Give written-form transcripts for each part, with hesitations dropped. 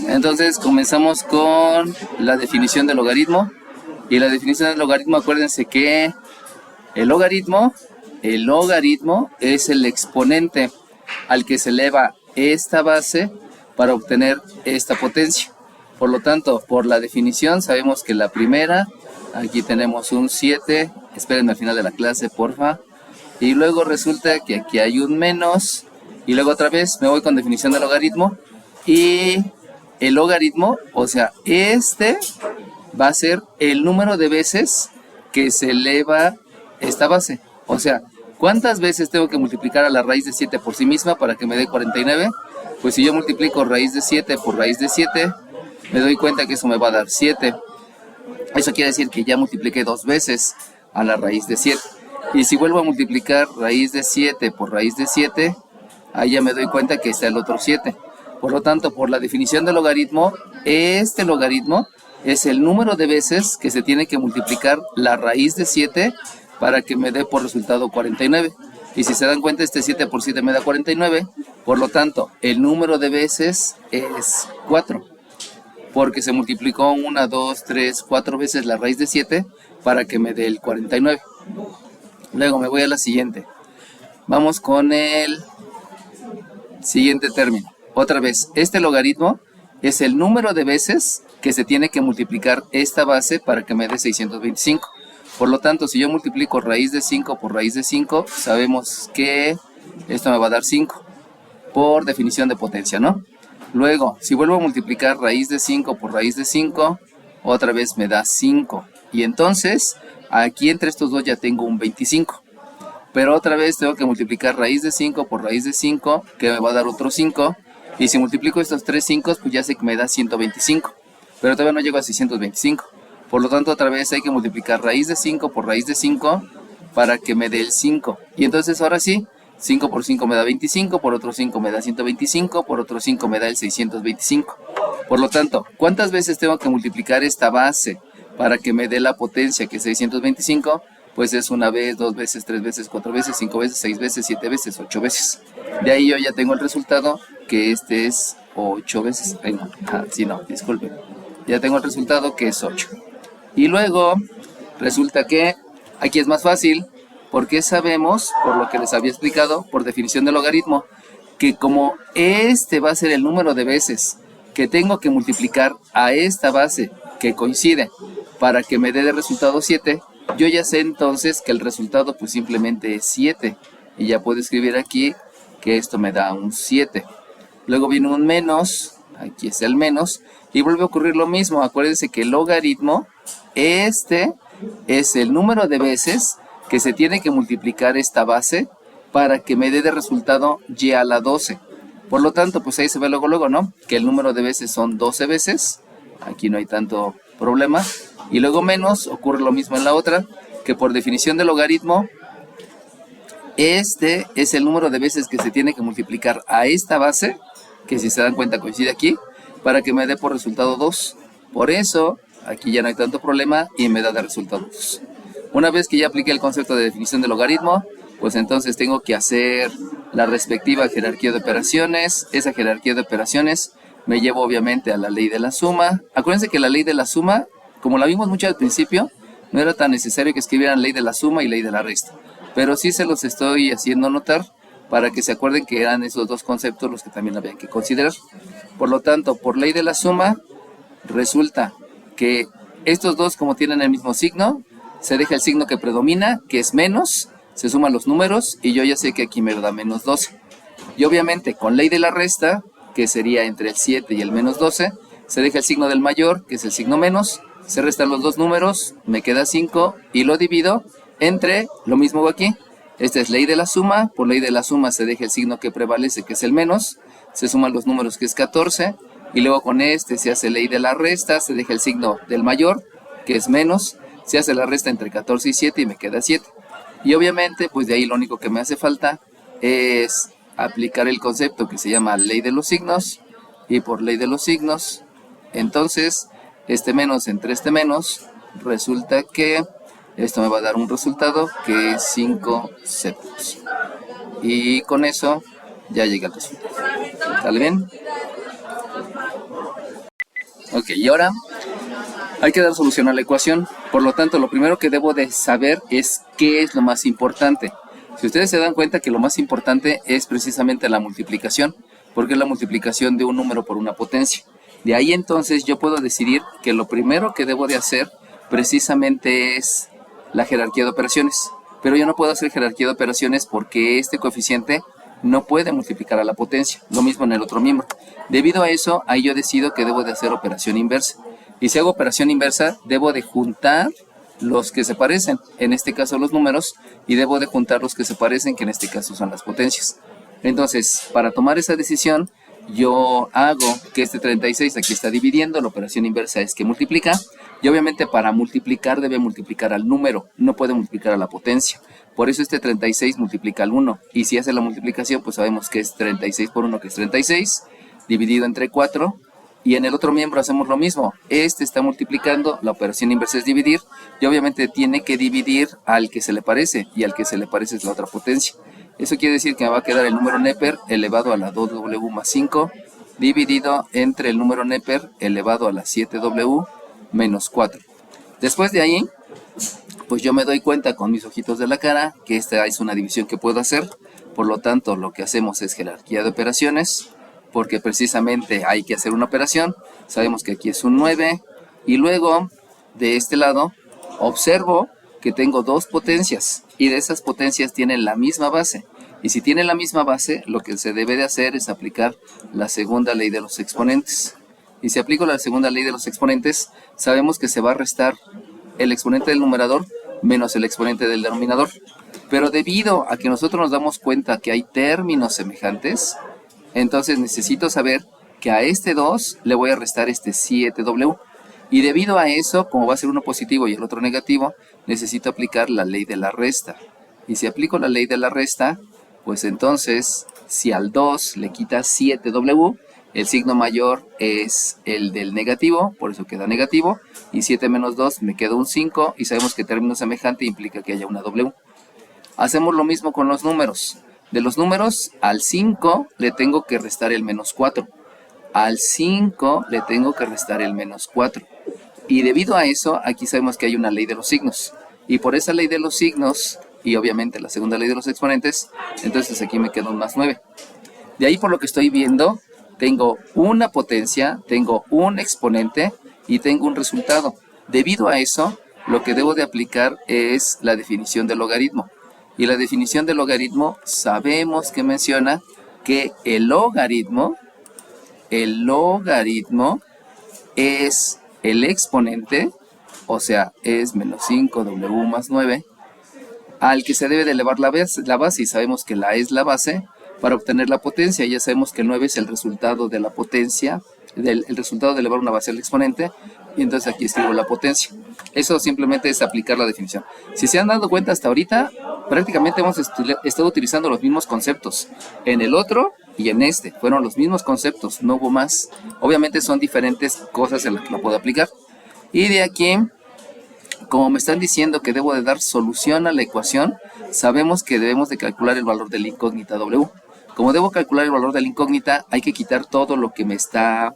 Entonces comenzamos con la definición del logaritmo. Y la definición del logaritmo, acuérdense que el logaritmo es el exponente al que se eleva esta base para obtener esta potencia. Por lo tanto, por la definición sabemos que la primera, aquí tenemos un 7, espérenme al final de la clase, porfa. Y luego resulta que aquí hay un menos, y luego otra vez me voy con definición del logaritmo. Y el logaritmo, o sea, este va a ser el número de veces que se eleva esta base. O sea, ¿cuántas veces tengo que multiplicar a la raíz de 7 por sí misma para que me dé 49? Pues si yo multiplico raíz de 7 por raíz de 7, me doy cuenta que eso me va a dar 7. Eso quiere decir que ya multipliqué 2 veces a la raíz de 7. Y si vuelvo a multiplicar raíz de 7 por raíz de 7, ahí ya me doy cuenta que está el otro 7. Por lo tanto, por la definición del logaritmo, este logaritmo es el número de veces que se tiene que multiplicar la raíz de 7 para que me dé por resultado 49. Y si se dan cuenta, este 7 por 7 me da 49. Por lo tanto, el número de veces es 4. Porque se multiplicó 1, 2, 3, 4 veces la raíz de 7 para que me dé el 49. Luego me voy a la siguiente. Vamos con el siguiente término. Otra vez, este logaritmo es el número de veces que se tiene que multiplicar esta base para que me dé 625. Por lo tanto, si yo multiplico raíz de 5 por raíz de 5, sabemos que esto me va a dar 5, por definición de potencia, ¿no? Luego, si vuelvo a multiplicar raíz de 5 por raíz de 5, otra vez me da 5. Y entonces, aquí entre estos dos ya tengo un 25. Pero otra vez tengo que multiplicar raíz de 5 por raíz de 5, que me va a dar otro 5. Y si multiplico estos 3 5, pues ya sé que me da 125. Pero todavía no llego a 625. Por lo tanto, otra vez hay que multiplicar raíz de 5 por raíz de 5 para que me dé el 5. Y entonces ahora sí, 5 por 5 me da 25, por otro 5 me da 125, por otro 5 me da el 625. Por lo tanto, ¿cuántas veces tengo que multiplicar esta base para que me dé la potencia que es 625? Pues es una vez, 2 veces, 3 veces, 4 veces, 5 veces, 6 veces, 7 veces, 8 veces. De ahí yo ya tengo el resultado, que este es 8 veces. Ay, no, sí, no, disculpen. Ya tengo el resultado, que es 8. Y luego, resulta que aquí es más fácil, porque sabemos, por lo que les había explicado, por definición del logaritmo, que como este va a ser el número de veces que tengo que multiplicar a esta base que coincide para que me dé de resultado 7, yo ya sé entonces que el resultado pues simplemente es 7. Y ya puedo escribir aquí que esto me da un 7. Luego viene un menos, aquí es el menos, y vuelve a ocurrir lo mismo. Acuérdense que el logaritmo, este es el número de veces que se tiene que multiplicar esta base para que me dé de resultado y a la 12. Por lo tanto, pues ahí se ve luego, ¿no? Que el número de veces son 12 veces. Aquí no hay tanto problema. Y luego menos, ocurre lo mismo en la otra, que por definición del logaritmo, este es el número de veces que se tiene que multiplicar a esta base, que si se dan cuenta coincide aquí, para que me dé por resultado 2. Por eso, aquí ya no hay tanto problema y me da de resultado 2. Una vez que ya apliqué el concepto de definición del logaritmo, pues entonces tengo que hacer la respectiva jerarquía de operaciones. Esa jerarquía de operaciones me lleva obviamente a la ley de la suma. Acuérdense que la ley de la suma, como la vimos mucho al principio, no era tan necesario que escribieran ley de la suma y ley de la resta. Pero sí se los estoy haciendo notar para que se acuerden que eran esos dos conceptos los que también habían que considerar. Por lo tanto, por ley de la suma, resulta que estos dos, como tienen el mismo signo, se deja el signo que predomina, que es menos, se suman los números y yo ya sé que aquí me da menos 12. Y obviamente con ley de la resta, que sería entre el 7 y el menos 12, se deja el signo del mayor, que es el signo menos, se restan los dos números, me queda 5 y lo divido entre, lo mismo aquí, esta es ley de la suma, por ley de la suma se deja el signo que prevalece, que es el menos, se suman los números, que es 14, y luego con este se hace ley de la resta, se deja el signo del mayor, que es menos, se hace la resta entre 14 y 7 y me queda 7. Y obviamente, pues de ahí lo único que me hace falta es aplicar el concepto que se llama ley de los signos, y por ley de los signos, entonces, este menos entre este menos, resulta que esto me va a dar un resultado que es 5 séptimos. Y con eso ya llega el resultado. ¿Sale bien? Ok, y ahora hay que dar solución a la ecuación. Por lo tanto, lo primero que debo de saber es qué es lo más importante. Si ustedes se dan cuenta que lo más importante es precisamente la multiplicación, porque es la multiplicación de un número por una potencia. De ahí entonces yo puedo decidir que lo primero que debo de hacer precisamente es la jerarquía de operaciones. Pero yo no puedo hacer jerarquía de operaciones porque este coeficiente no puede multiplicar a la potencia. Lo mismo en el otro miembro. Debido a eso, ahí yo decido que debo de hacer operación inversa. Y si hago operación inversa, debo de juntar los que se parecen, en este caso los números, y debo de juntar los que se parecen, que en este caso son las potencias. Entonces, para tomar esa decisión, yo hago que este 36 aquí está dividiendo, la operación inversa es que multiplica, y obviamente para multiplicar debe multiplicar al número, no puede multiplicar a la potencia. Por eso este 36 multiplica al 1, y si hace la multiplicación, pues sabemos que es 36 por 1, que es 36, dividido entre 4, y en el otro miembro hacemos lo mismo. Este está multiplicando, la operación inversa es dividir, y obviamente tiene que dividir al que se le parece, y al que se le parece es la otra potencia. Eso quiere decir que me va a quedar el número Neper elevado a la 2W más 5, dividido entre el número Neper elevado a la 7W menos 4. Después de ahí, pues yo me doy cuenta con mis ojitos de la cara que esta es una división que puedo hacer. Por lo tanto, lo que hacemos es jerarquía de operaciones, porque precisamente hay que hacer una operación. Sabemos que aquí es un 9, y luego de este lado observo que tengo dos potencias, y de esas potencias tienen la misma base. Y si tienen la misma base, lo que se debe de hacer es aplicar la segunda ley de los exponentes. Y si aplico la segunda ley de los exponentes, sabemos que se va a restar el exponente del numerador menos el exponente del denominador. Pero debido a que nosotros nos damos cuenta que hay términos semejantes, entonces necesito saber que a este 2 le voy a restar este 7W. Y debido a eso, como va a ser uno positivo y el otro negativo, necesito aplicar la ley de la resta. Y si aplico la ley de la resta, pues entonces, si al 2 le quita 7W, el signo mayor es el del negativo, por eso queda negativo. Y 7 menos 2 me queda un 5, y sabemos que término semejante implica que haya una W. Hacemos lo mismo con los números. De los números, al 5 le tengo que restar el menos 4. Al 5 le tengo que restar el menos 4. Y debido a eso, aquí sabemos que hay una ley de los signos. Y por esa ley de los signos, y obviamente la segunda ley de los exponentes, entonces aquí me queda un más 9. De ahí, por lo que estoy viendo, tengo una potencia, tengo un exponente y tengo un resultado. Debido a eso, lo que debo de aplicar es la definición del logaritmo. Y la definición del logaritmo sabemos que menciona que el logaritmo es el exponente, o sea, es menos 5W más 9, al que se debe de elevar la base, y sabemos que la es la base para obtener la potencia. Ya sabemos que el 9 es el resultado de la potencia, el resultado de elevar una base al exponente, y entonces aquí escribo la potencia. Eso simplemente es aplicar la definición. Si se han dado cuenta hasta ahorita, prácticamente hemos estado utilizando los mismos conceptos. En el otro y en este fueron los mismos conceptos, no hubo más. Obviamente son diferentes cosas en las que lo puedo aplicar. Y de aquí, como me están diciendo que debo de dar solución a la ecuación, sabemos que debemos de calcular el valor de la incógnita W. Como debo calcular el valor de la incógnita, hay que quitar todo lo que me está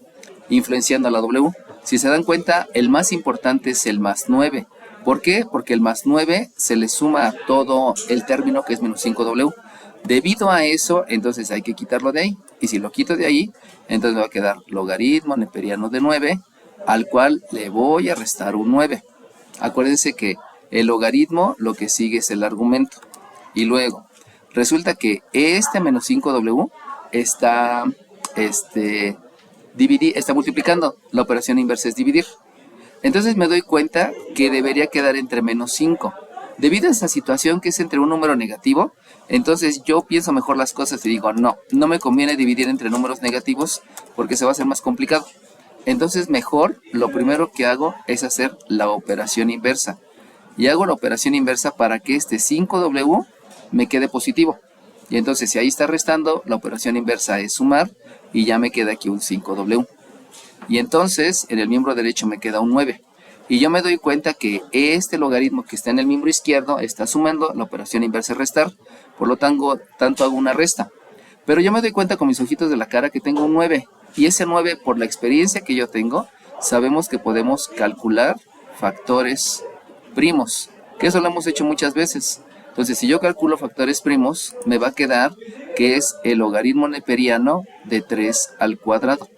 influenciando a la W. Si se dan cuenta, el más importante es el más 9. ¿Por qué? Porque el más 9 se le suma a todo el término que es menos 5W. Debido a eso, entonces hay que quitarlo de ahí. Y si lo quito de ahí, entonces me va a quedar logaritmo neperiano de 9, al cual le voy a restar un 9. Acuérdense que el logaritmo lo que sigue es el argumento. Y luego, resulta que este menos 5W está multiplicando. La operación inversa es dividir. Entonces me doy cuenta que debería quedar entre menos 5. Debido a esa situación que es entre un número negativo, entonces yo pienso mejor las cosas y digo, no me conviene dividir entre números negativos porque se va a hacer más complicado. Entonces mejor, lo primero que hago es hacer la operación inversa. Y hago la operación inversa para que este 5W me quede positivo. Y entonces si ahí está restando, la operación inversa es sumar y ya me queda aquí un 5W. Y entonces en el miembro derecho me queda un 9. Y yo me doy cuenta que este logaritmo que está en el miembro izquierdo está sumando, la operación inversa es restar, por lo tanto hago una resta. Pero yo me doy cuenta con mis ojitos de la cara que tengo un 9. Y ese 9, por la experiencia que yo tengo, sabemos que podemos calcular factores primos, que eso lo hemos hecho muchas veces. Entonces, si yo calculo factores primos, me va a quedar que es el logaritmo neperiano de 3 al cuadrado.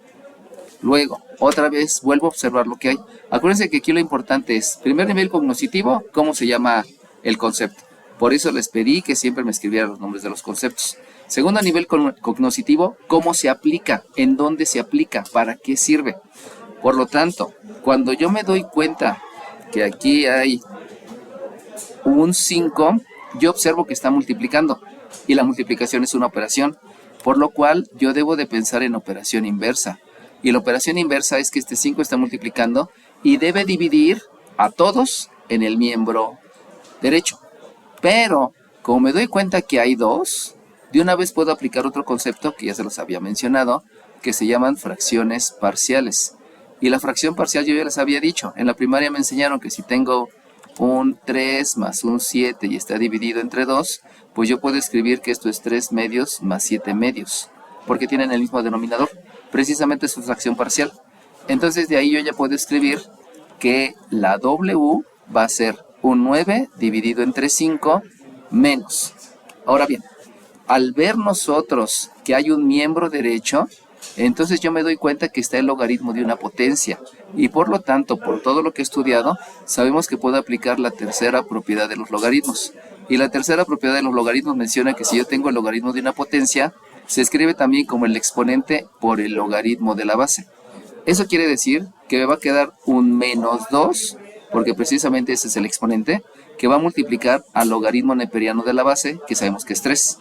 Luego, otra vez, vuelvo a observar lo que hay. Acuérdense que aquí lo importante es, primer nivel cognoscitivo, cómo se llama el concepto. Por eso les pedí que siempre me escribieran los nombres de los conceptos. Segundo nivel cognoscitivo, cómo se aplica, en dónde se aplica, para qué sirve. Por lo tanto, cuando yo me doy cuenta que aquí hay un 5, yo observo que está multiplicando. Y la multiplicación es una operación, por lo cual yo debo de pensar en operación inversa. Y la operación inversa es que este 5 está multiplicando y debe dividir a todos en el miembro derecho. Pero, como me doy cuenta que hay 2, de una vez puedo aplicar otro concepto que ya se los había mencionado, que se llaman fracciones parciales. Y la fracción parcial yo ya les había dicho. En la primaria me enseñaron que si tengo un 3 más un 7 y está dividido entre 2, pues yo puedo escribir que esto es 3 medios más 7 medios, porque tienen el mismo denominador. Precisamente es su fracción parcial. Entonces de ahí yo ya puedo escribir que la W va a ser un 9 dividido entre 5 menos. Ahora bien, al ver nosotros que hay un miembro derecho, entonces yo me doy cuenta que está el logaritmo de una potencia. Y por lo tanto, por todo lo que he estudiado, sabemos que puedo aplicar la tercera propiedad de los logaritmos. Y la tercera propiedad de los logaritmos menciona que si yo tengo el logaritmo de una potencia, se escribe también como el exponente por el logaritmo de la base. Eso quiere decir que me va a quedar un menos 2, porque precisamente ese es el exponente, que va a multiplicar al logaritmo neperiano de la base, que sabemos que es 3.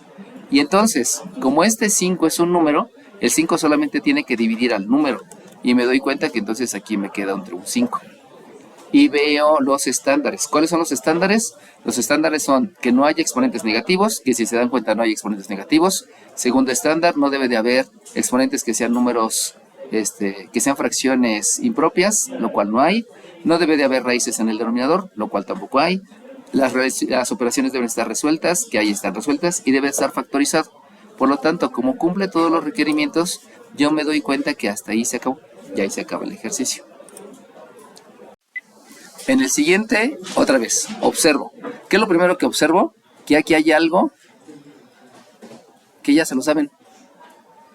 Y entonces, como este 5 es un número, el 5 solamente tiene que dividir al número. Y me doy cuenta que entonces aquí me queda entre un 5. Y veo los estándares. ¿Cuáles son los estándares? Los estándares son que no haya exponentes negativos, que si se dan cuenta no hay exponentes negativos. Segundo estándar, no debe de haber exponentes que sean números, que sean fracciones impropias, lo cual no hay. No debe de haber raíces en el denominador, lo cual tampoco hay. Las operaciones deben estar resueltas, que ahí están resueltas, y debe estar factorizado. Por lo tanto, como cumple todos los requerimientos, yo me doy cuenta que hasta ahí se acabó. Y ahí se acaba el ejercicio. En el siguiente, otra vez, observo. ¿Qué es lo primero que observo? Que aquí hay algo que ya se lo saben.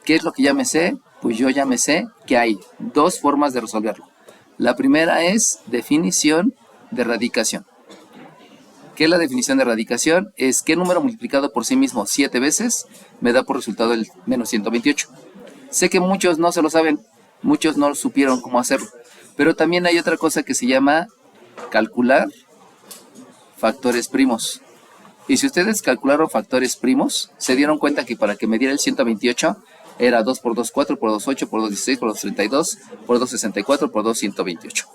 ¿Qué es lo que ya me sé? Pues yo ya me sé que hay 2 formas de resolverlo. La primera es definición de radicación. ¿Qué es la definición de radicación? Es qué número multiplicado por sí mismo 7 veces me da por resultado el menos 128. Sé que muchos no se lo saben, muchos no supieron cómo hacerlo. Pero también hay otra cosa que se llama calcular factores primos. Y si ustedes calcularon factores primos, se dieron cuenta que para que me diera el 128 era 2 por 2, 4 por 2, 8 por 2, 16 por 2, 32 por 2, 64 por 2, 128.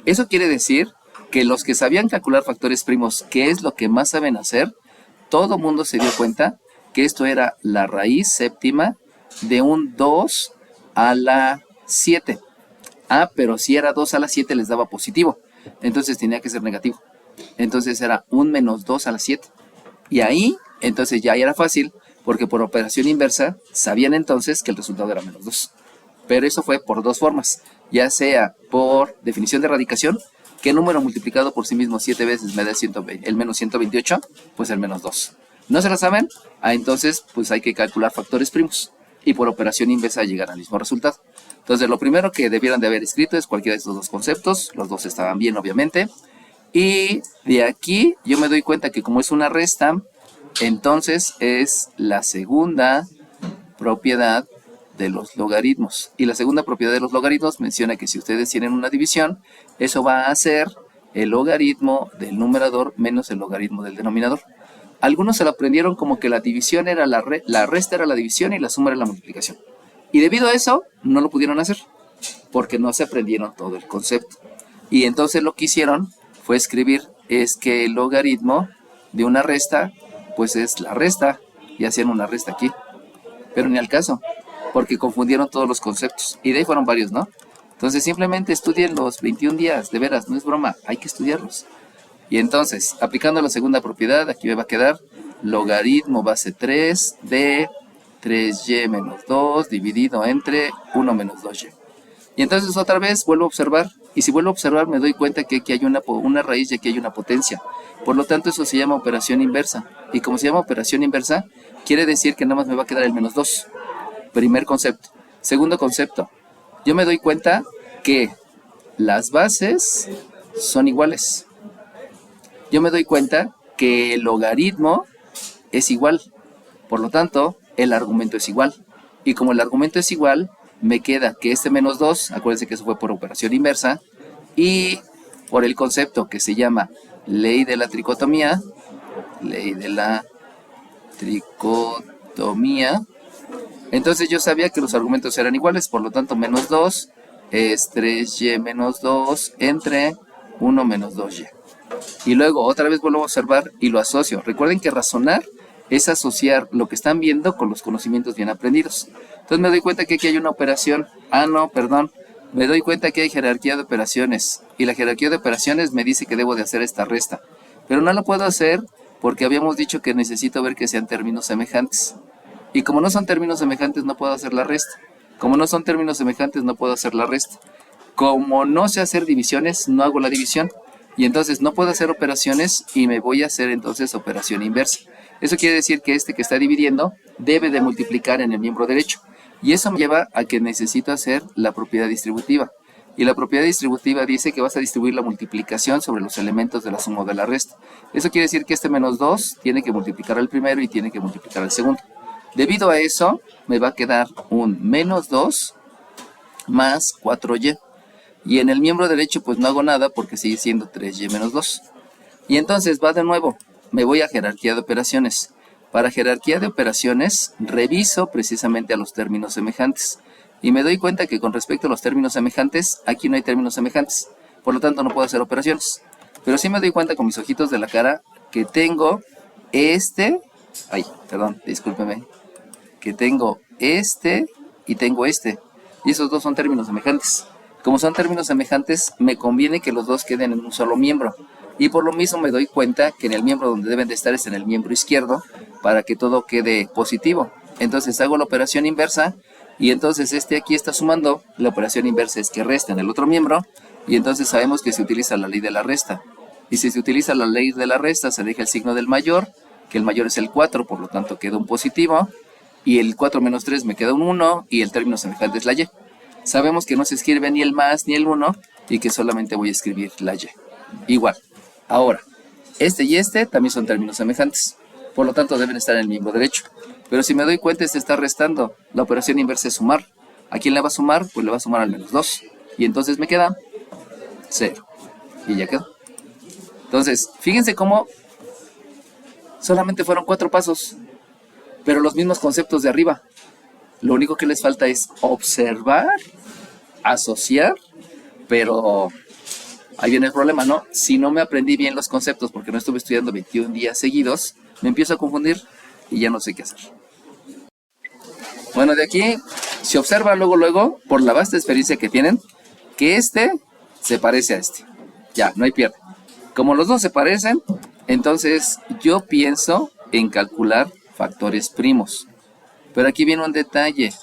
Eso quiere decir que los que sabían calcular factores primos, que es lo que más saben hacer, todo mundo se dio cuenta que esto era la raíz séptima de un 2 a la 7. Ah, pero si era 2 a la 7 les daba positivo. Entonces tenía que ser negativo. Entonces era un menos 2 a la 7. Y ahí, entonces ya era fácil, porque por operación inversa sabían entonces que el resultado era menos 2. Pero eso fue por 2 formas. Ya sea por definición de radicación, ¿qué número multiplicado por sí mismo 7 veces me da el menos 128? Pues el menos 2. ¿No se lo saben? Ah, entonces pues hay que calcular factores primos. Y por operación inversa llegar al mismo resultado. Entonces lo primero que debieran de haber escrito es cualquiera de estos 2 conceptos. Los 2 estaban bien, obviamente. Y de aquí yo me doy cuenta que como es una resta, entonces es la segunda propiedad de los logaritmos. Y la segunda propiedad de los logaritmos menciona que si ustedes tienen una división, eso va a ser el logaritmo del numerador menos el logaritmo del denominador. Algunos se lo aprendieron como que la división era la resta era la división y la suma era la multiplicación. Y debido a eso, no lo pudieron hacer, porque no se aprendieron todo el concepto. Y entonces lo que hicieron fue escribir es que el logaritmo de una resta, pues es la resta, y hacían una resta aquí. Pero ni al caso, porque confundieron todos los conceptos. Y de ahí fueron varios, ¿no? Entonces simplemente estudien los 21 días, de veras, no es broma, hay que estudiarlos. Y entonces, aplicando la segunda propiedad, aquí me va a quedar logaritmo base 3 de 3y menos 2 dividido entre 1 menos 2y. Y entonces otra vez vuelvo a observar, y si vuelvo a observar me doy cuenta que aquí hay una raíz y aquí hay una potencia. Por lo tanto eso se llama operación inversa. Y como se llama operación inversa, quiere decir que nada más me va a quedar el menos 2. Primer concepto. Segundo concepto, yo me doy cuenta que las bases son iguales. Yo me doy cuenta que el logaritmo es igual. Por lo tanto, el argumento es igual. Y como el argumento es igual, me queda que este menos 2, acuérdense que eso fue por operación inversa, y por el concepto que se llama ley de la tricotomía, entonces yo sabía que los argumentos eran iguales, por lo tanto menos 2 es 3y menos 2 entre 1 menos 2y. Y luego otra vez vuelvo a observar y lo asocio. Recuerden que razonar es asociar lo que están viendo con los conocimientos bien aprendidos. Entonces me doy cuenta que aquí hay una operación. Me doy cuenta que hay jerarquía de operaciones. Y la jerarquía de operaciones me dice que debo de hacer esta resta. Pero no lo puedo hacer porque habíamos dicho que necesito ver que sean términos semejantes. Y como no son términos semejantes, no puedo hacer la resta. Como no son términos semejantes, no puedo hacer la resta. Como no sé hacer divisiones, no hago la división. Y entonces no puedo hacer operaciones y me voy a hacer entonces operación inversa. Eso quiere decir que este que está dividiendo debe de multiplicar en el miembro derecho. Y eso me lleva a que necesito hacer la propiedad distributiva. Y la propiedad distributiva dice que vas a distribuir la multiplicación sobre los elementos de la suma o de la resta. Eso quiere decir que este menos 2 tiene que multiplicar al primero y tiene que multiplicar al segundo. Debido a eso, me va a quedar un menos 2 más 4y. Y en el miembro derecho pues no hago nada porque sigue siendo 3y menos 2. Y entonces va de nuevo, me voy a jerarquía de operaciones. Para jerarquía de operaciones reviso precisamente a los términos semejantes. Y me doy cuenta que con respecto a los términos semejantes, aquí no hay términos semejantes. Por lo tanto no puedo hacer operaciones. Pero sí me doy cuenta con mis ojitos de la cara que tengo discúlpeme. Que tengo y tengo y esos dos son términos semejantes. Como son términos semejantes, me conviene que los dos queden en un solo miembro. Y por lo mismo me doy cuenta que en el miembro donde deben de estar es en el miembro izquierdo para que todo quede positivo. Entonces hago la operación inversa y entonces aquí está sumando. La operación inversa es que resta en el otro miembro y entonces sabemos que se utiliza la ley de la resta. Y si se utiliza la ley de la resta, se deja el signo del mayor, que el mayor es el 4, por lo tanto queda un positivo. Y el 4 menos 3 me queda un 1 y el término semejante es la y. Sabemos que no se escribe ni el más ni el 1 y que solamente voy a escribir la y. Igual. Ahora, y también son términos semejantes. Por lo tanto deben estar en el miembro derecho. Pero si me doy cuenta, está restando. La operación inversa es sumar. ¿A quién le va a sumar? Pues le va a sumar al menos 2. Y entonces me queda 0. Y ya quedó. Entonces, fíjense cómo solamente fueron 4 pasos. Pero los mismos conceptos de arriba. Lo único que les falta es observar, asociar, pero ahí viene el problema, ¿no? Si no me aprendí bien los conceptos porque no estuve estudiando 21 días seguidos, me empiezo a confundir y ya no sé qué hacer. Bueno, de aquí se observa luego, por la vasta experiencia que tienen, que se parece a Ya, no hay pierde. Como los dos se parecen, entonces yo pienso en calcular factores primos. Pero aquí viene un detalle.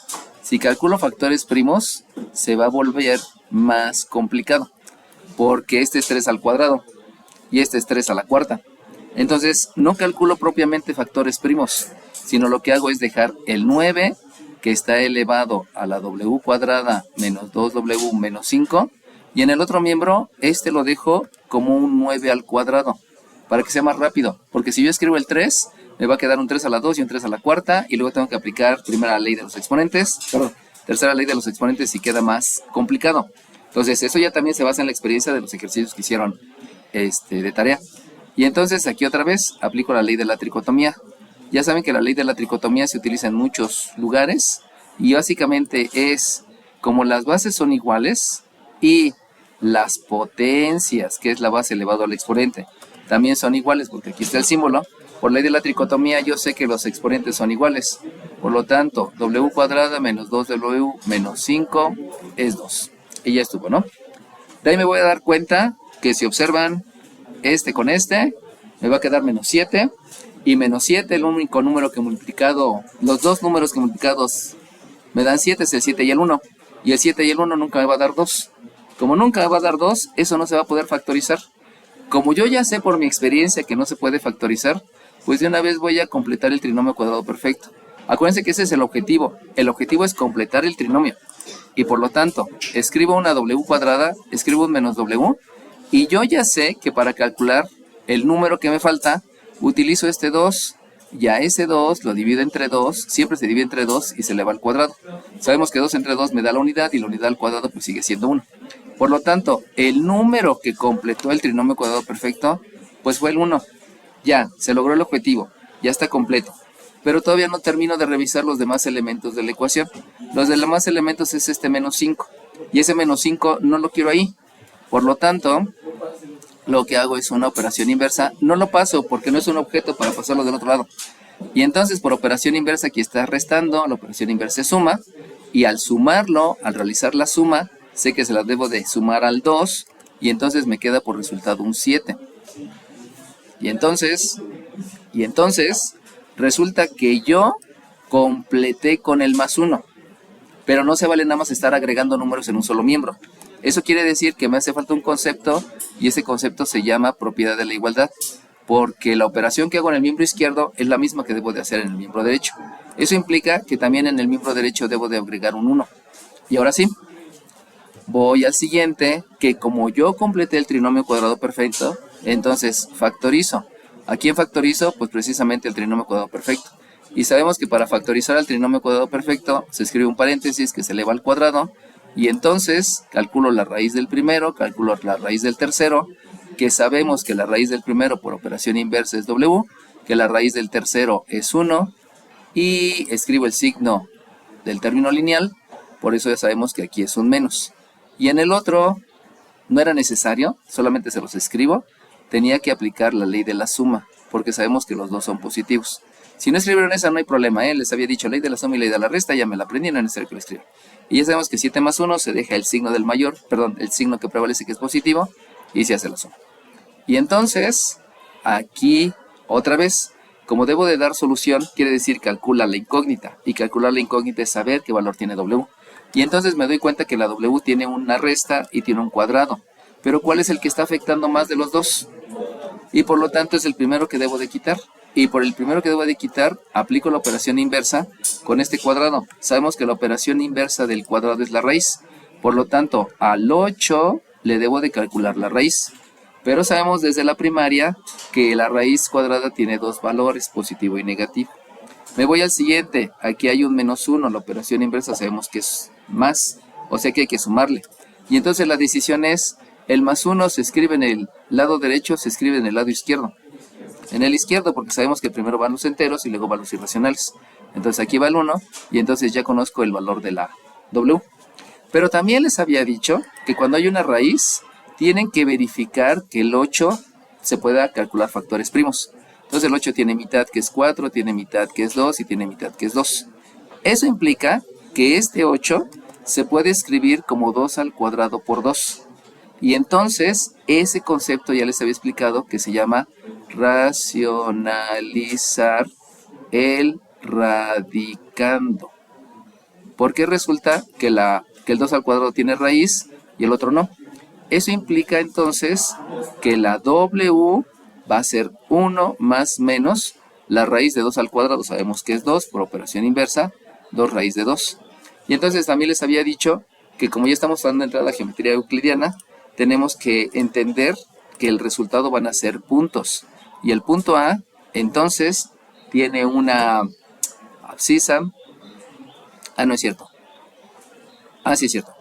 Si calculo factores primos, se va a volver más complicado. Porque es 3 al cuadrado y es 3 a la cuarta. Entonces, no calculo propiamente factores primos, sino lo que hago es dejar el 9, que está elevado a la w cuadrada menos 2w menos 5. Y en el otro miembro, lo dejo como un 9 al cuadrado, para que sea más rápido. Porque si yo escribo el 3... me va a quedar un 3 a la 2 y un 3 a la cuarta, y luego tengo que aplicar primera ley de los exponentes, tercera ley de los exponentes y queda más complicado. Entonces, eso ya también se basa en la experiencia de los ejercicios que hicieron de tarea. Y entonces, aquí otra vez, aplico la ley de la tricotomía. Ya saben que la ley de la tricotomía se utiliza en muchos lugares, y básicamente es, como las bases son iguales, y las potencias, que es la base elevado al exponente, también son iguales, porque aquí está el símbolo. Por ley de la tricotomía yo sé que los exponentes son iguales. Por lo tanto, w cuadrada menos 2w menos 5 es 2. Y ya estuvo, ¿no? De ahí me voy a dar cuenta que si observan con me va a quedar menos 7. Y menos 7, el único número que multiplicado, los dos números que multiplicados me dan 7 es el 7 y el 1. y el 7 y el 1 nunca me va a dar 2. Como nunca me va a dar 2, eso no se va a poder factorizar. Como yo ya sé por mi experiencia que no se puede factorizar, pues de una vez voy a completar el trinomio cuadrado perfecto. Acuérdense que ese es el objetivo. El objetivo es completar el trinomio. Y por lo tanto, escribo una w cuadrada, escribo un menos w, y yo ya sé que para calcular el número que me falta, utilizo este 2, y a ese 2 lo divido entre 2, siempre se divide entre 2 y se eleva al cuadrado. Sabemos que 2 entre 2 me da la unidad, y la unidad al cuadrado pues sigue siendo 1. Por lo tanto, el número que completó el trinomio cuadrado perfecto, pues fue el 1. Ya, se logró el objetivo, ya está completo. Pero todavía no termino de revisar los demás elementos de la ecuación. Los demás elementos es este menos 5. Y ese menos 5 no lo quiero ahí. Por lo tanto, lo que hago es una operación inversa. No lo paso porque no es un objeto para pasarlo del otro lado. Y entonces por operación inversa aquí está restando, la operación inversa es suma. Y al sumarlo, al realizar la suma, sé que se la debo de sumar al 2. Y entonces me queda por resultado un 7. Y entonces resulta que yo completé con el más 1, pero no se vale nada más estar agregando números en un solo miembro. Eso quiere decir que me hace falta un concepto, y ese concepto se llama propiedad de la igualdad, porque la operación que hago en el miembro izquierdo es la misma que debo de hacer en el miembro derecho. Eso implica que también en el miembro derecho debo de agregar un 1. Y ahora sí, voy al siguiente, que como yo completé el trinomio cuadrado perfecto, entonces factorizo. ¿A quién factorizo? Pues precisamente el trinomio cuadrado perfecto. Y sabemos que para factorizar al trinomio cuadrado perfecto se escribe un paréntesis que se eleva al cuadrado, y entonces calculo la raíz del primero, calculo la raíz del tercero, que sabemos que la raíz del primero por operación inversa es w, que la raíz del tercero es 1, y escribo el signo del término lineal, por eso ya sabemos que aquí es un menos. Y en el otro no era necesario, solamente se los escribo, tenía que aplicar la ley de la suma, porque sabemos que los dos son positivos. Si no escribieron esa no hay problema, les había dicho ley de la suma y ley de la resta, ya me la aprendí, no es necesario que lo escriban. Y ya sabemos que 7 más 1 se deja el signo del mayor, perdón, el signo que prevalece que es positivo, y se hace la suma. Y entonces, aquí, otra vez, como debo de dar solución, quiere decir calcula la incógnita, y calcular la incógnita es saber qué valor tiene w. Y entonces me doy cuenta que la w tiene una resta y tiene un cuadrado. Pero ¿cuál es el que está afectando más de los dos? Y por lo tanto es el primero que debo de quitar. Y por el primero que debo de quitar, aplico la operación inversa con este cuadrado. Sabemos que la operación inversa del cuadrado es la raíz. Por lo tanto, al 8 le debo de calcular la raíz. Pero sabemos desde la primaria que la raíz cuadrada tiene dos valores, positivo y negativo. Me voy al siguiente. Aquí hay un menos 1. La operación inversa sabemos que es más. O sea que hay que sumarle. Y entonces la decisión es, el más 1 se escribe en el lado derecho, se escribe en el lado izquierdo. En el izquierdo porque sabemos que primero van los enteros y luego van los irracionales. Entonces aquí va el 1 y entonces ya conozco el valor de la w. Pero también les había dicho que cuando hay una raíz, tienen que verificar que el 8 se pueda calcular factores primos. Entonces el 8 tiene mitad que es 4, tiene mitad que es 2 y tiene mitad que es 2. Eso implica que este 8 se puede escribir como 2 al cuadrado por 2. Y entonces ese concepto ya les había explicado que se llama racionalizar el radicando. Porque resulta que el 2 al cuadrado tiene raíz y el otro no. Eso implica entonces que la w va a ser 1 más menos la raíz de 2 al cuadrado. Sabemos que es 2 por operación inversa, 2 raíz de 2. Y entonces también les había dicho que como ya estamos dando entrada a geometría euclidiana, tenemos que entender que el resultado van a ser puntos. Y el punto A, entonces, tiene una abscisa. No es cierto. Sí es cierto.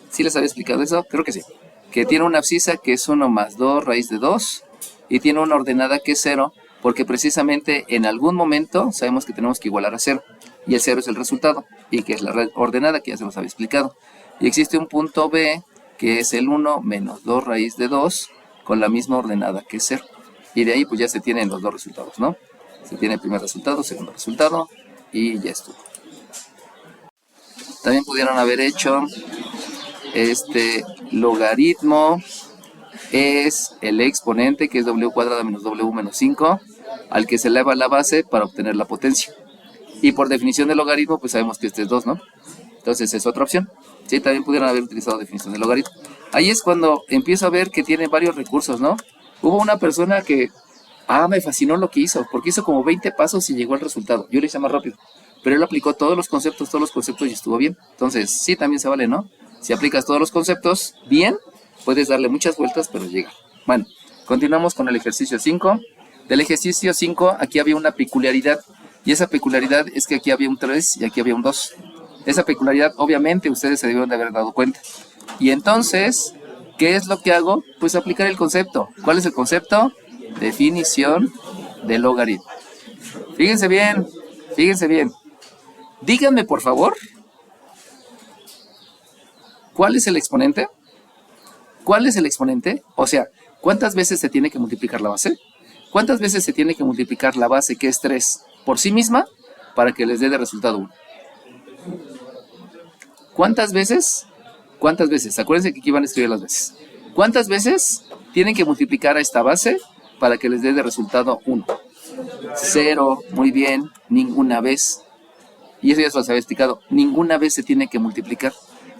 ¿Sí les había explicado eso? Creo que sí. Que tiene una abscisa que es 1 más 2 raíz de 2. Y tiene una ordenada que es 0, porque precisamente en algún momento sabemos que tenemos que igualar a 0. Y el 0 es el resultado, y que es la ordenada que ya se los había explicado. Y existe un punto B, que es el 1 menos 2 raíz de 2, con la misma ordenada que es 0. Y de ahí pues ya se tienen los dos resultados, ¿no? Se tiene el primer resultado, segundo resultado, y ya estuvo. También pudieron haber hecho este logaritmo es el exponente, que es w cuadrada menos w menos 5, al que se eleva la base para obtener la potencia. Y por definición de logaritmo, pues sabemos que este es 2, ¿no? Entonces es otra opción. Sí, también pudieron haber utilizado definición de logaritmo. Ahí es cuando empiezo a ver que tiene varios recursos, ¿no? Hubo una persona que, me fascinó lo que hizo, porque hizo como 20 pasos y llegó al resultado. Yo lo hice más rápido. Pero él aplicó todos los conceptos y estuvo bien. Entonces, sí, también se vale, ¿no? Si aplicas todos los conceptos bien, puedes darle muchas vueltas, pero llega. Bueno, continuamos con el ejercicio 5. Del ejercicio 5, aquí había una peculiaridad. Y esa peculiaridad es que aquí había un 3 y aquí había un 2. Esa peculiaridad, obviamente, ustedes se debieron de haber dado cuenta. Y entonces, ¿qué es lo que hago? Pues aplicar el concepto. ¿Cuál es el concepto? Definición de logaritmo. Fíjense bien, fíjense bien. Díganme, por favor, ¿cuál es el exponente? ¿Cuál es el exponente? O sea, ¿cuántas veces se tiene que multiplicar la base? ¿Cuántas veces se tiene que multiplicar la base, que es 3, por sí misma, para que les dé de resultado 1? ¿Cuántas veces? ¿Cuántas veces? Acuérdense que aquí van a escribir las veces. ¿Cuántas veces tienen que multiplicar a esta base para que les dé de resultado 1? 0, muy bien, ninguna vez. Y eso ya se los había explicado. Ninguna vez se tiene que multiplicar.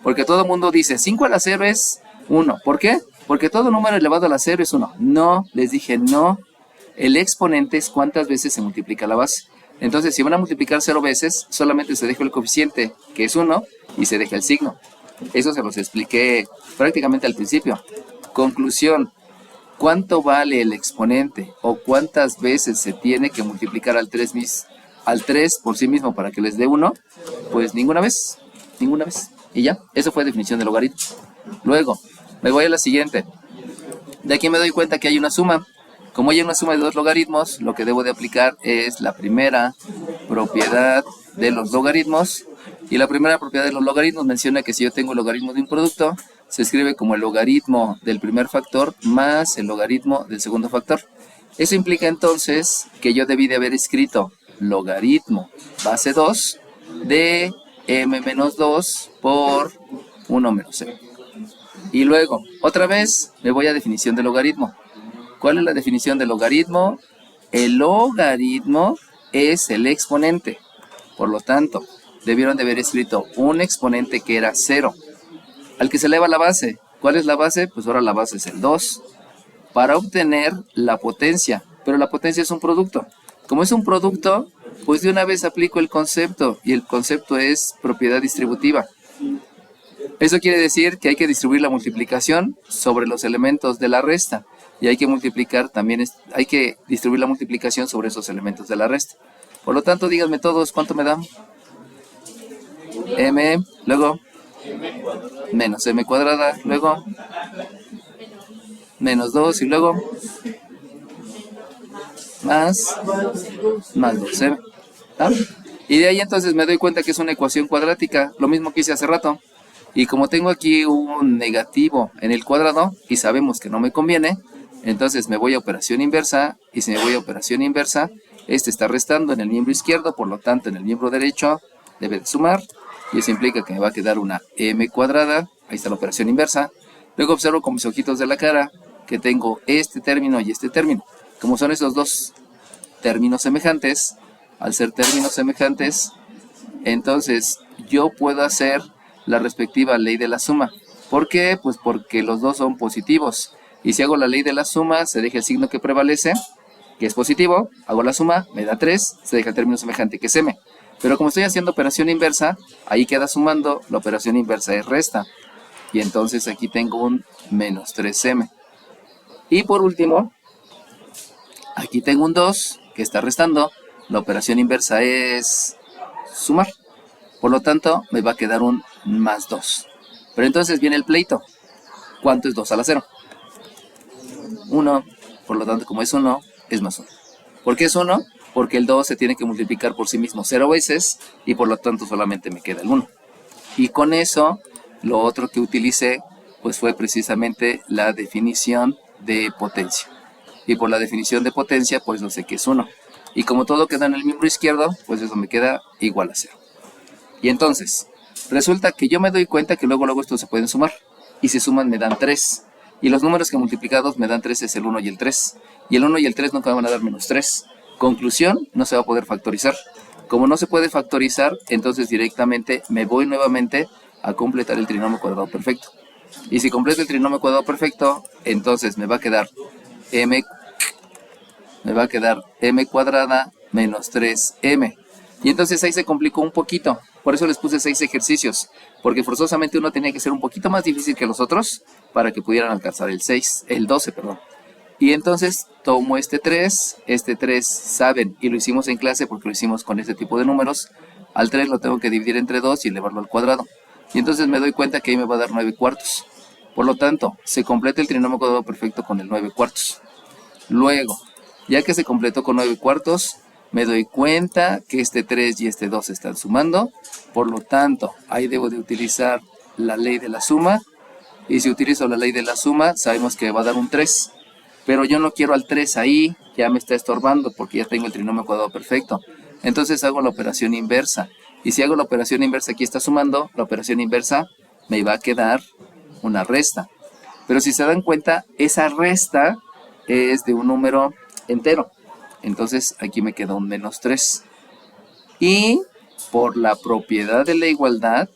Porque todo el mundo dice, 5 a la 0 es 1. ¿Por qué? Porque todo número elevado a la 0 es 1. No, les dije no. El exponente es cuántas veces se multiplica la base. Entonces, si van a multiplicar 0 veces, solamente se deja el coeficiente, que es 1, y se deja el signo. Eso se los expliqué prácticamente al principio. Conclusión, ¿cuánto vale el exponente? ¿O cuántas veces se tiene que multiplicar al 3 por sí mismo para que les dé 1? Pues ninguna vez. Ninguna vez. Y ya, eso fue definición de logaritmo. Luego, me voy a la siguiente. De aquí me doy cuenta que hay una suma. Como hay una suma de dos logaritmos, lo que debo de aplicar es la primera propiedad de los logaritmos. Y la primera propiedad de los logaritmos menciona que si yo tengo el logaritmo de un producto, se escribe como el logaritmo del primer factor más el logaritmo del segundo factor. Eso implica entonces que yo debí de haber escrito logaritmo base 2 de m menos 2 por 1 menos m. Y luego, otra vez, me voy a definición de logaritmo. ¿Cuál es la definición de logaritmo? El logaritmo es el exponente. Por lo tanto, debieron de haber escrito un exponente que era 0, al que se eleva la base. ¿Cuál es la base? Pues ahora la base es el 2, para obtener la potencia. Pero la potencia es un producto. Como es un producto, pues de una vez aplico el concepto, y el concepto es propiedad distributiva. Eso quiere decir que hay que distribuir la multiplicación sobre los elementos de la resta. Y hay que multiplicar también, hay que distribuir la multiplicación sobre esos elementos de la resta. Por lo tanto, díganme todos, ¿cuánto me da? M, luego, menos m cuadrada, luego, menos 2 y luego, más 2m. ¿Ah? Y de ahí entonces me doy cuenta que es una ecuación cuadrática, lo mismo que hice hace rato. Y como tengo aquí un negativo en el cuadrado, y sabemos que no me conviene, entonces me voy a operación inversa, y si me voy a operación inversa, este está restando en el miembro izquierdo, por lo tanto en el miembro derecho debe de sumar, y eso implica que me va a quedar una m cuadrada, ahí está la operación inversa. Luego observo con mis ojitos de la cara que tengo este término y este término. Como son esos dos términos semejantes, al ser términos semejantes, entonces yo puedo hacer la respectiva ley de la suma. ¿Por qué? Pues porque los dos son positivos. Y si hago la ley de la suma, se deja el signo que prevalece, que es positivo, hago la suma, me da 3, se deja el término semejante, que es m. Pero como estoy haciendo operación inversa, ahí queda sumando, la operación inversa es resta. Y entonces aquí tengo un menos 3m. Y por último, aquí tengo un 2, que está restando, la operación inversa es sumar. Por lo tanto, me va a quedar un más 2. Pero entonces viene el pleito. ¿Cuánto es 2 a la 0? 1. Por lo tanto, como es 1, es más 1. ¿Por qué es 1? Porque el 2 se tiene que multiplicar por sí mismo 0 veces y por lo tanto solamente me queda el 1. Y con eso, lo otro que utilicé, pues fue precisamente la definición de potencia. Y por la definición de potencia, pues no sé qué es 1. Y como todo queda en el miembro izquierdo, pues eso me queda igual a 0. Y entonces, resulta que yo me doy cuenta que luego estos se pueden sumar. Y si suman me dan 3. Y los números que multiplicados me dan 3 es el 1 y el 3. Y el 1 y el 3 nunca me van a dar menos 3. Conclusión, no se va a poder factorizar. Como no se puede factorizar, entonces directamente me voy nuevamente a completar el trinomio cuadrado perfecto. Y si completo el trinomio cuadrado perfecto, entonces me va a quedar m cuadrada menos 3m. Y entonces ahí se complicó un poquito. Por eso les puse 6 ejercicios. Porque forzosamente uno tenía que ser un poquito más difícil que los otros para que pudieran alcanzar el 12, perdón. Y entonces tomo este 3 saben, y lo hicimos en clase porque lo hicimos con este tipo de números. Al 3 lo tengo que dividir entre 2 y elevarlo al cuadrado. Y entonces me doy cuenta que ahí me va a dar 9 cuartos. Por lo tanto, se completa el trinomio cuadrado perfecto con el 9 cuartos. Luego, ya que se completó con 9 cuartos, me doy cuenta que este 3 y este 2 están sumando. Por lo tanto, ahí debo de utilizar la ley de la suma. Y si utilizo la ley de la suma, sabemos que va a dar un 3. Pero yo no quiero al 3 ahí, ya me está estorbando porque ya tengo el trinomio cuadrado perfecto. Entonces hago la operación inversa. Y si hago la operación inversa, aquí está sumando, la operación inversa me va a quedar una resta. Pero si se dan cuenta, esa resta es de un número entero. Entonces aquí me queda un menos 3. Y por la propiedad de la igualdad,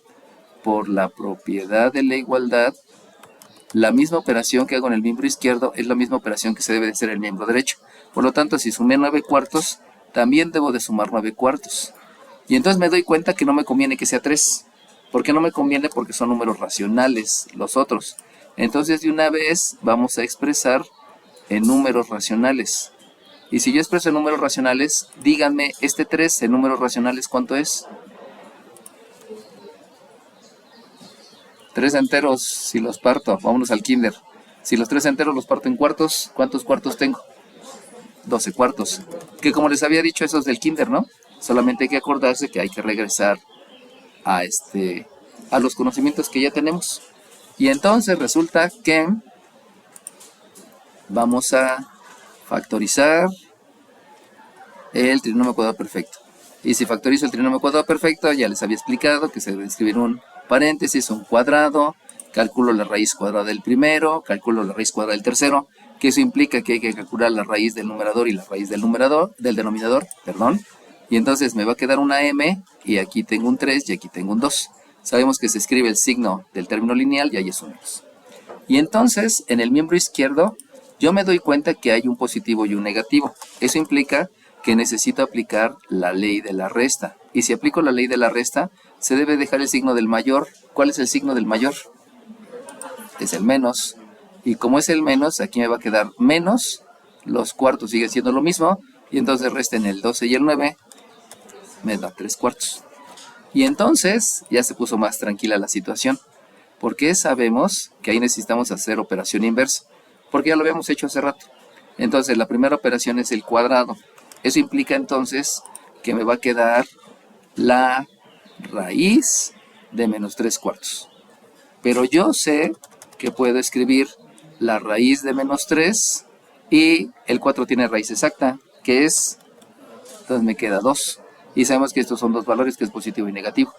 la misma operación que hago en el miembro izquierdo es la misma operación que se debe de hacer en el miembro derecho. Por lo tanto, si sumé 9 cuartos, también debo de sumar 9 cuartos. Y entonces me doy cuenta que no me conviene que sea 3. ¿Por qué no me conviene? Porque son números racionales los otros. Entonces, de una vez vamos a expresar en números racionales. Y si yo expreso en números racionales, díganme, este 3 en números racionales, ¿cuánto es? 3 enteros, si los parto, vámonos al kinder. Si los 3 enteros los parto en cuartos, ¿cuántos cuartos tengo? 12 cuartos. Que como les había dicho, eso es del kinder, ¿no? Solamente hay que acordarse que hay que regresar a los conocimientos que ya tenemos. Y entonces resulta que vamos a factorizar el trinomio cuadrado perfecto. Y si factorizo el trinomio cuadrado perfecto, ya les había explicado que se debe escribir un paréntesis, un cuadrado, calculo la raíz cuadrada del primero, calculo la raíz cuadrada del tercero, que eso implica que hay que calcular la raíz del numerador y la raíz del denominador, y entonces me va a quedar una m, y aquí tengo un 3 y aquí tengo un 2. Sabemos que se escribe el signo del término lineal y ahí es un 2. Y entonces, en el miembro izquierdo, yo me doy cuenta que hay un positivo y un negativo. Eso implica que necesito aplicar la ley de la resta. Y si aplico la ley de la resta, se debe dejar el signo del mayor. ¿Cuál es el signo del mayor? Es el menos. Y como es el menos, aquí me va a quedar menos. Los cuartos siguen siendo lo mismo. Y entonces resten el 12 y el 9. Me da 3 cuartos. Y entonces ya se puso más tranquila la situación. Porque sabemos que ahí necesitamos hacer operación inversa. Porque ya lo habíamos hecho hace rato. Entonces la primera operación es el cuadrado. Eso implica entonces que me va a quedar la raíz de menos 3 cuartos. Pero yo sé que puedo escribir la raíz de menos 3 y el 4 tiene raíz exacta, que es, entonces me queda 2. Y sabemos que estos son dos valores, que es positivo y negativo.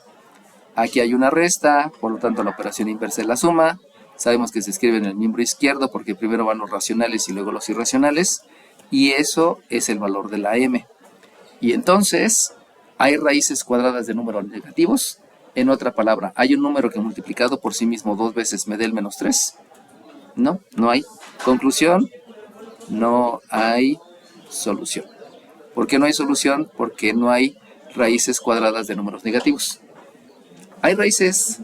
Aquí hay una resta, por lo tanto la operación inversa es la suma. Sabemos que se escribe en el miembro izquierdo porque primero van los racionales y luego los irracionales. Y eso es el valor de la m. Y entonces, ¿hay raíces cuadradas de números negativos? En otra palabra, ¿hay un número que multiplicado por sí mismo 2 veces me dé el menos 3? No, no hay. Conclusión, no hay solución. ¿Por qué no hay solución? Porque no hay raíces cuadradas de números negativos. ¿Hay raíces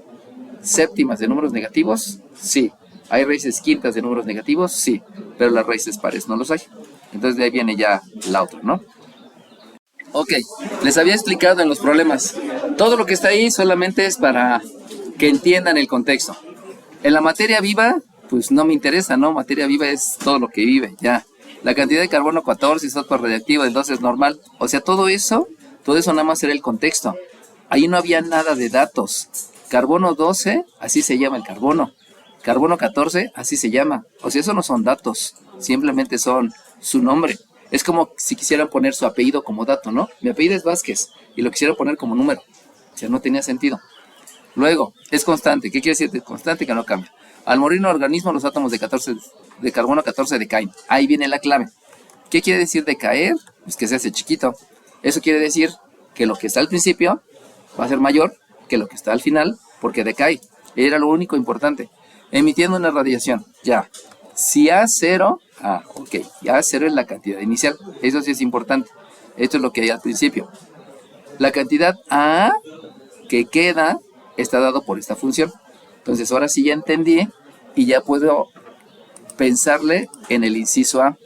séptimas de números negativos? Sí. ¿Hay raíces quintas de números negativos? Sí. Pero las raíces pares no los hay. Entonces de ahí viene ya la otra, ¿no? Ok, les había explicado en los problemas. Todo lo que está ahí solamente es para que entiendan el contexto. En la materia viva, pues no me interesa, ¿no? Materia viva es todo lo que vive, ya. La cantidad de carbono 14 es software radiactivo, entonces es normal. O sea, todo eso nada más era el contexto. Ahí no había nada de datos. Carbono 12, así se llama el carbono. Carbono 14, así se llama. O sea, eso no son datos, simplemente son su nombre. Es como si quisieran poner su apellido como dato, ¿no? Mi apellido es Vázquez y lo quisiera poner como número. O sea, no tenía sentido. Luego, es constante. ¿Qué quiere decir de constante? Que no cambia. Al morir un organismo, los átomos de carbono 14 decaen. Ahí viene la clave. ¿Qué quiere decir decaer? Pues que se hace chiquito. Eso quiere decir que lo que está al principio va a ser mayor que lo que está al final porque decae. Era lo único importante. Emitiendo una radiación, ya. Si A0, ok, A0 es la cantidad inicial. Eso sí es importante. Esto es lo que hay al principio. La cantidad A que queda está dado por esta función. Entonces ahora sí ya entendí y ya puedo pensarle en el inciso A.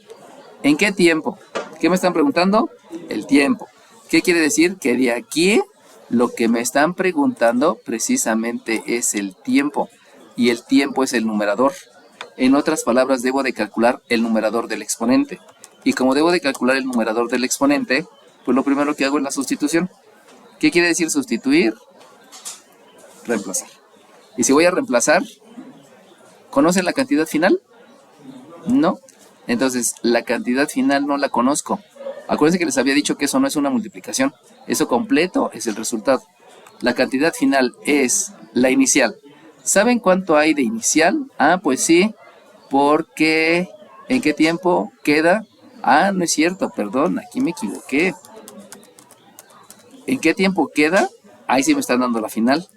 ¿En qué tiempo? ¿Qué me están preguntando? El tiempo. ¿Qué quiere decir? Que de aquí lo que me están preguntando precisamente es el tiempo. Y el tiempo es el numerador. En otras palabras, debo de calcular el numerador del exponente. Y como debo de calcular el numerador del exponente, pues lo primero que hago es la sustitución. ¿Qué quiere decir sustituir? Reemplazar. Y si voy a reemplazar, ¿conocen la cantidad final? No. Entonces, la cantidad final no la conozco. Acuérdense que les había dicho que eso no es una multiplicación. Eso completo es el resultado. La cantidad final es la inicial. ¿Saben cuánto hay de inicial? Pues sí, porque ¿en qué tiempo queda? No es cierto, perdón, aquí me equivoqué. ¿En qué tiempo queda? Ahí sí me están dando la final.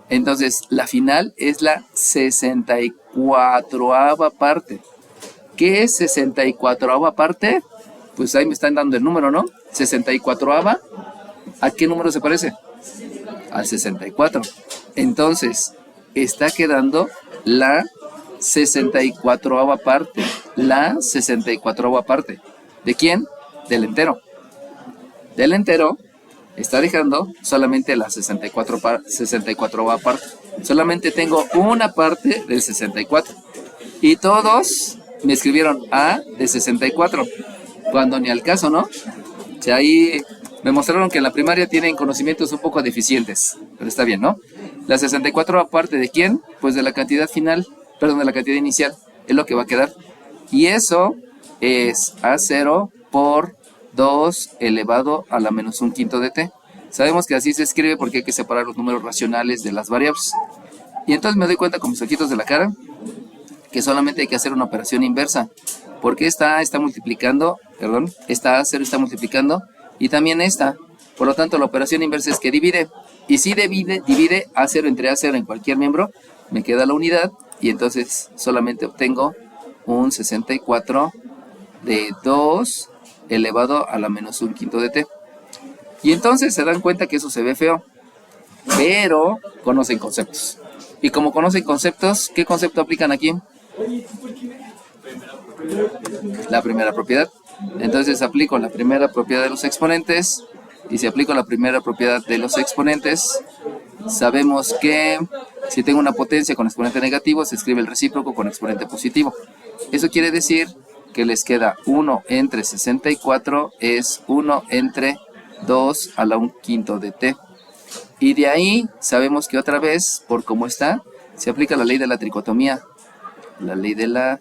Entonces, la final es la 64ava parte. ¿Qué es 64ava parte? Pues ahí me están dando el número, ¿no? 64ava, ¿a qué número se parece? Al 64. Entonces, está quedando la 64ava parte. La 64ava parte. ¿De quién? Del entero. Del entero está dejando solamente la 64ava parte. Solamente tengo una parte del 64. Y todos me escribieron A de 64. Cuando ni al caso, ¿no? O sea, ahí me mostraron que en la primaria tienen conocimientos un poco deficientes. Pero está bien, ¿no? La 64ava parte ¿de quién? Pues de la cantidad final, perdón, de la cantidad inicial. Es lo que va a quedar. Y eso es A0 por 2 elevado a la menos un quinto de t. Sabemos que así se escribe porque hay que separar los números racionales de las variables. Y entonces me doy cuenta con mis ojitos de la cara que solamente hay que hacer una operación inversa. Porque esta A está multiplicando, esta A0 está multiplicando y también esta. Por lo tanto, la operación inversa es que divide. Y si divide A0 entre A0 en cualquier miembro, me queda la unidad y entonces solamente obtengo un 64 de 2 elevado a la menos un quinto de t. Y entonces se dan cuenta que eso se ve feo, pero conocen conceptos. Y como conocen conceptos, ¿qué concepto aplican aquí? La primera propiedad. Entonces aplico la primera propiedad de los exponentes. Y si aplico la primera propiedad de los exponentes, sabemos que si tengo una potencia con exponente negativo, se escribe el recíproco con exponente positivo. Eso quiere decir que les queda 1 entre 64 es 1 entre 2 a la 1/5 de t. Y de ahí sabemos que otra vez, por cómo está, se aplica la ley de la tricotomía. La ley de la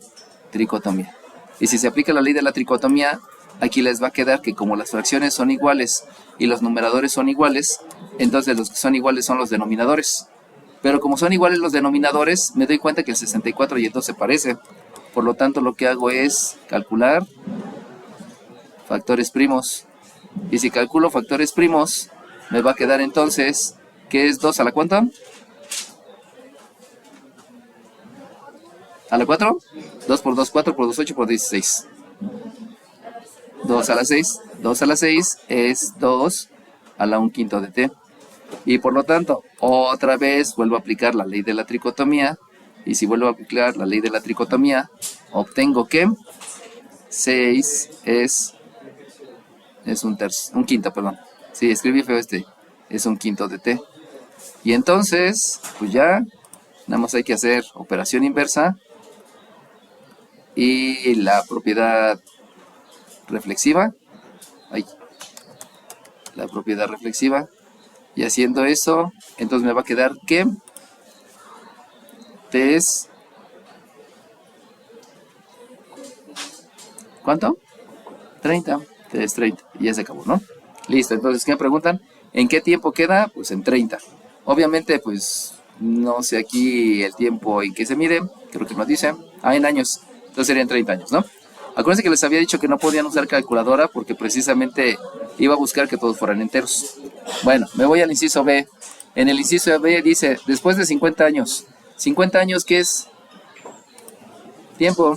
tricotomía. Y si se aplica la ley de la tricotomía, aquí les va a quedar que como las fracciones son iguales y los numeradores son iguales, entonces los que son iguales son los denominadores. Pero como son iguales los denominadores, me doy cuenta que el 64 y el 2 se parecen. Por lo tanto, lo que hago es calcular factores primos. Y si calculo factores primos, me va a quedar entonces, ¿qué es 2 a la cuánta? ¿A la 4? 2 por 2, 4 por 2, 8 por 16. 2 a la 6. 2 a la 6 es 2 a la 1/5 de t. Y por lo tanto, otra vez vuelvo a aplicar la ley de la tricotomía. Y si vuelvo a aplicar la ley de la tricotomía, obtengo que 6 es un quinto, perdón. Sí, escribí feo es 1/5 de t. Y entonces, pues ya, nada más hay que hacer operación inversa. Y la propiedad reflexiva. La propiedad reflexiva. Y haciendo eso, entonces me va a quedar que t es... ¿Cuánto? 30. T es 30. Y ya se acabó, ¿no? Listo, entonces, ¿qué me preguntan? ¿En qué tiempo queda? Pues en 30. Obviamente, pues, no sé aquí el tiempo en que se mide. Creo que nos dice. En años. Entonces serían 30 años, ¿no? Acuérdense que les había dicho que no podían usar calculadora porque precisamente iba a buscar que todos fueran enteros. Bueno, me voy al inciso B. En el inciso B dice, después de 50 años. 50 años, ¿qué es? Tiempo.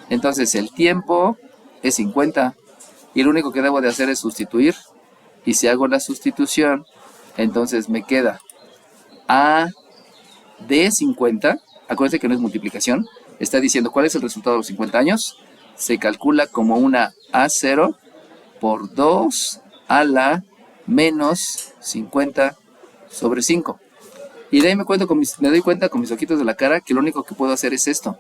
Entonces el tiempo es 50. Y lo único que debo de hacer es sustituir. Y si hago la sustitución, entonces me queda A de 50. Acuérdense que no es multiplicación. Está diciendo cuál es el resultado de los 50 años. Se calcula como una A0 por 2 a la menos 50 sobre 5. Y de ahí me doy cuenta con mis ojitos de la cara que lo único que puedo hacer es esto.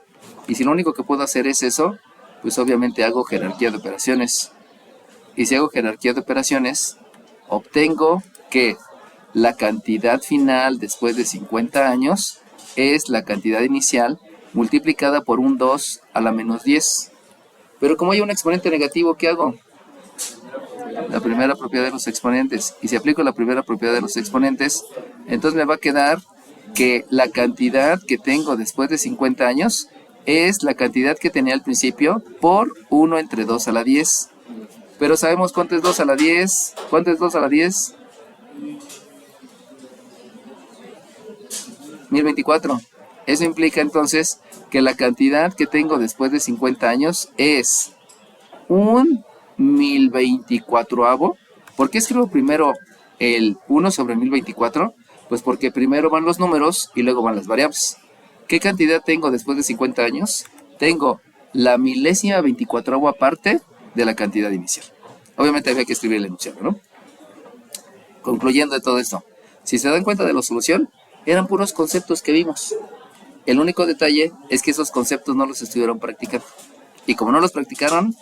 Y si lo único que puedo hacer es eso, pues obviamente hago jerarquía de operaciones. Y si hago jerarquía de operaciones, obtengo que la cantidad final después de 50 años es la cantidad inicial multiplicada por un 2 a la menos 10. Pero como hay un exponente negativo, ¿qué hago? La primera propiedad de los exponentes. Y si aplico la primera propiedad de los exponentes, entonces me va a quedar que la cantidad que tengo después de 50 años es la cantidad que tenía al principio por 1 entre 2 a la 10. Pero sabemos cuánto es 2 a la 10. ¿Cuánto es 2 a la 10? 1024. Eso implica entonces que la cantidad que tengo después de 50 años es un 1024avo. ¿Por qué escribo primero el 1 sobre 1024? Pues porque primero van los números y luego van las variables. ¿Qué cantidad tengo después de 50 años? Tengo la milésima 24ava parte de la cantidad inicial. Obviamente había que escribir el enunciado, ¿no? Concluyendo de todo esto, si se dan cuenta de la solución, eran puros conceptos que vimos. El único detalle es que esos conceptos no los estuvieron practicando. Y como no los practicaron,